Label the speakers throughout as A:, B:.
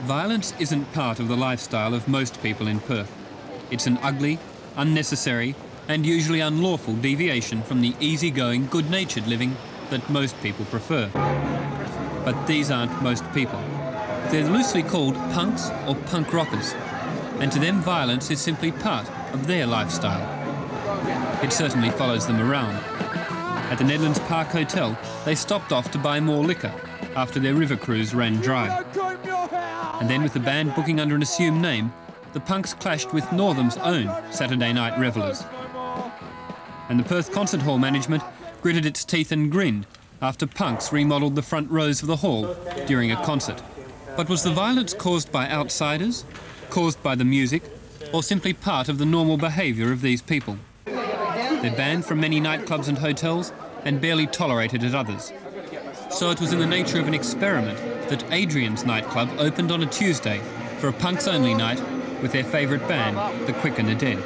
A: Violence isn't part of the lifestyle of most people in Perth. It's an ugly, unnecessary and usually unlawful deviation from the easygoing, good-natured living that most people prefer. But these aren't most people. They're loosely called punks or punk rockers, and to them violence is simply part of their lifestyle. It certainly follows them around. At the Nedlands Park Hotel, they stopped off to buy more liquor after their river cruise ran dry. And then, with the band booking under an assumed name, the punks clashed with Northam's own Saturday night revellers. And the Perth Concert Hall management gritted its teeth and grinned after punks remodelled the front rows of the hall during a concert. But was the violence caused by outsiders, caused by the music, or simply part of the normal behaviour of these people? They're banned from many nightclubs and hotels and barely tolerated at others. So it was in the nature of an experiment that Adrian's nightclub opened on a Tuesday for a punks-only night with their favourite band, the Quick and the Dead.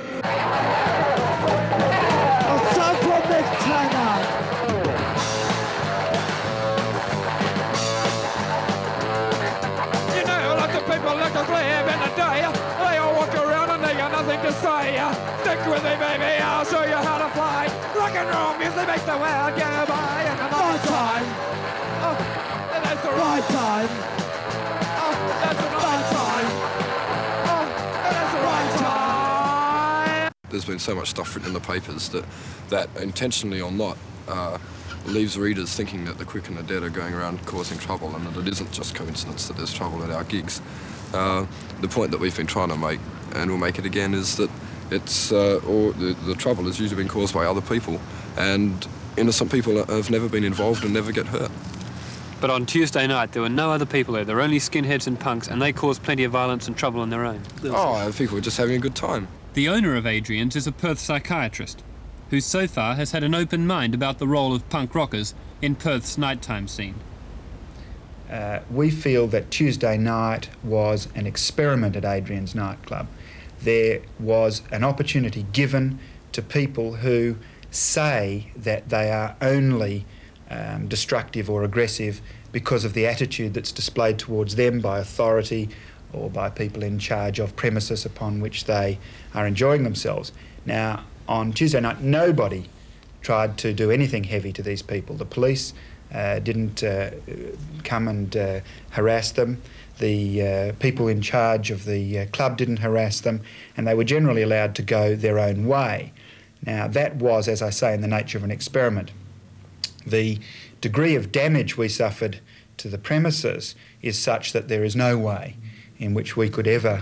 B: You know, lots of people like us live in a day. They all walk around and they got nothing to say. Stick with me, baby, I'll show you how to fly. Rock and roll music makes the world go by. And another time. Oh, that's the right time. Oh, that's the right time. Oh, that's the right time.
C: There's been so much stuff written in the papers that intentionally or not, leaves readers thinking that the Quick and the Dead are going around causing trouble, and that it isn't just coincidence that there's trouble at our gigs. The point that we've been trying to make, and we'll make it again, is that it's the trouble has usually been caused by other people, and innocent people have never been involved and never get hurt.
A: But on Tuesday night, there were no other people there. There were only skinheads and punks, and they caused plenty of violence and trouble on their own.
C: Oh, people were just having a good time.
A: The owner of Adrian's is a Perth psychiatrist, who so far has had an open mind about the role of punk rockers in Perth's nighttime scene.
D: We feel that Tuesday night was an experiment at Adrian's nightclub. There was an opportunity given to people who say that they are only destructive or aggressive because of the attitude that's displayed towards them by authority or by people in charge of premises upon which they are enjoying themselves. Now, on Tuesday night, nobody tried to do anything heavy to these people. The police didn't come and harass them. The people in charge of the club didn't harass them, and they were generally allowed to go their own way. Now, that was, as I say, in the nature of an experiment. The degree of damage we suffered to the premises is such that there is no way in which we could ever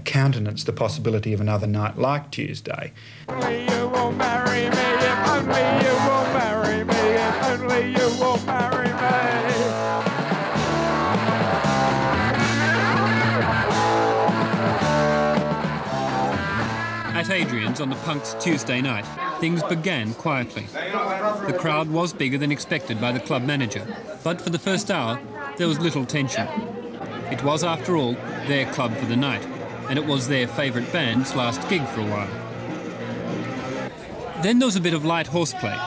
D: countenance the possibility of another night like Tuesday.
B: Only you will marry me, if only you will marry me, if only you will marry me.
A: At Adrian's on the punks' Tuesday night, things began quietly. The crowd was bigger than expected by the club manager, but for the first hour, there was little tension. It was, after all, their club for the night, and it was their favourite band's last gig for a while. Then there was a bit of light horseplay,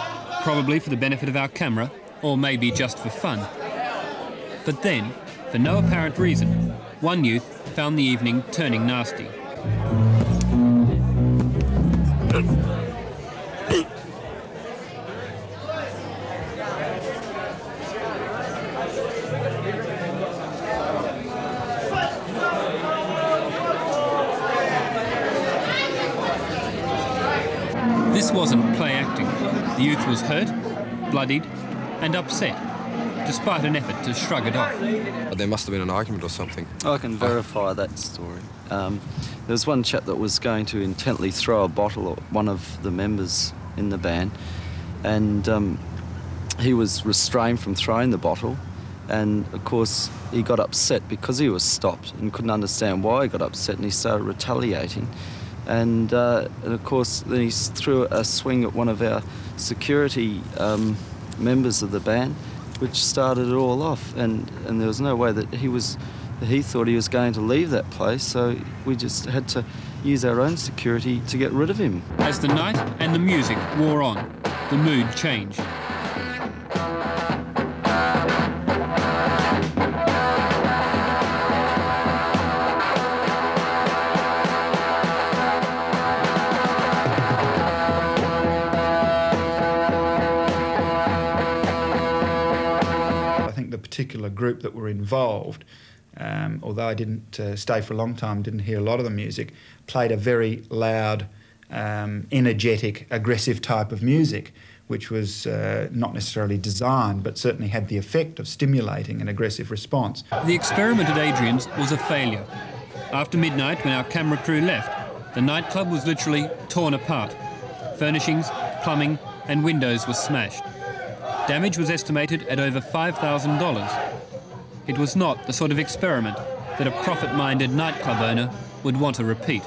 A: probably for the benefit of our camera, or maybe just for fun. But then, for no apparent reason, one youth found the evening turning nasty. This wasn't play acting. The youth was hurt, bloodied and upset, despite an effort to shrug it off.
C: There must have been an argument or something.
E: I can verify that story. There was one chap that was going to intently throw a bottle at one of the members in the band, and he was restrained from throwing the bottle, and of course he got upset because he was stopped and couldn't understand why he got upset, and he started retaliating. And of course then he threw a swing at one of our security members of the band, which started it all off, and there was no way that he thought he was going to leave that place, so we just had to use our own security to get rid of him.
A: As the night and the music wore on, the mood changed.
D: particular group that were involved, although I didn't stay for a long time, didn't hear a lot of the music, played a very loud, energetic, aggressive type of music, which was not necessarily designed, but certainly had the effect of stimulating an aggressive response.
A: The experiment at Adrian's was a failure. After midnight, when our camera crew left, the nightclub was literally torn apart. Furnishings, plumbing and windows were smashed. Damage was estimated at over $5,000. It was not the sort of experiment that a profit-minded nightclub owner would want to repeat.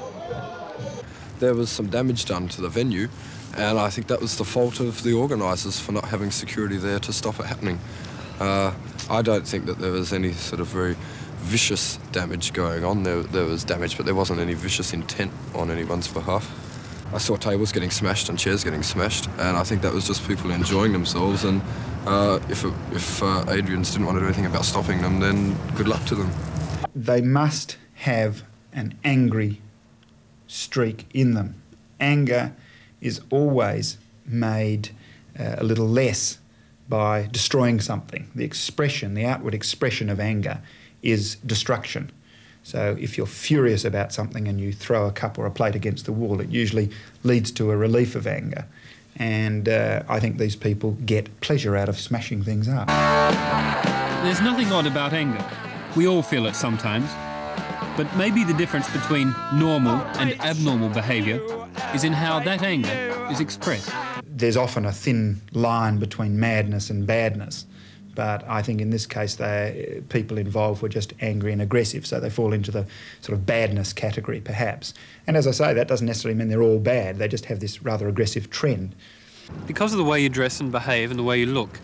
C: There was some damage done to the venue, and I think that was the fault of the organisers for not having security there to stop it happening. I don't think that there was any sort of very vicious damage going on. There was damage, but there wasn't any vicious intent on anyone's behalf. I saw tables getting smashed and chairs getting smashed, and I think that was just people enjoying themselves, and if Adrian's didn't want to do anything about stopping them, then good luck to them.
D: They must have an angry streak in them. Anger is always made a little less by destroying something. The expression, the outward expression of anger is destruction. So if you're furious about something and you throw a cup or a plate against the wall, it usually leads to a relief of anger. And I think these people get pleasure out of smashing things up.
A: There's nothing odd about anger. We all feel it sometimes. But maybe the difference between normal and abnormal behaviour is in how that anger is expressed.
D: There's often a thin line between madness and badness, but I think in this case people involved were just angry and aggressive, so they fall into the sort of badness category perhaps. And as I say, that doesn't necessarily mean they're all bad, they just have this rather aggressive trend.
A: Because of the way you dress and behave and the way you look,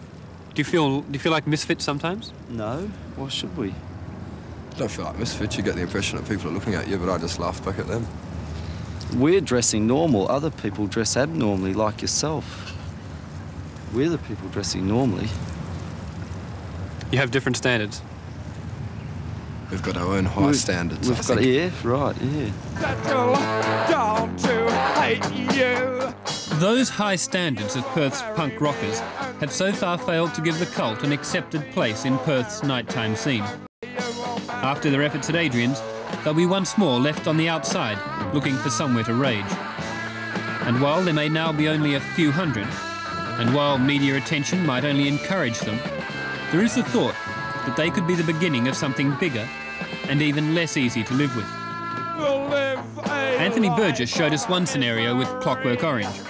A: do you feel like misfits sometimes?
E: No, why should we?
C: I don't feel like misfits. You get the impression that people are looking at you, but I just laugh back at them.
E: We're dressing normal. Other people dress abnormally, like yourself. We're the people dressing normally.
A: You have different standards.
C: We've got our own high standards.
E: We've got, yeah, right, yeah.
B: Settle down to hate you.
A: Those high standards of Perth's punk rockers have so far failed to give the cult an accepted place in Perth's nighttime scene. After their efforts at Adrian's, they'll be once more left on the outside, looking for somewhere to rage. And while there may now be only a few hundred, and while media attention might only encourage them, there is the thought that they could be the beginning of something bigger and even less easy to live with. Anthony Burgess showed us one scenario with Clockwork Orange,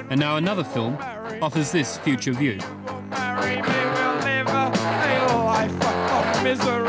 A: and now another film offers this future view.
B: Marry me, we'll live a life of misery.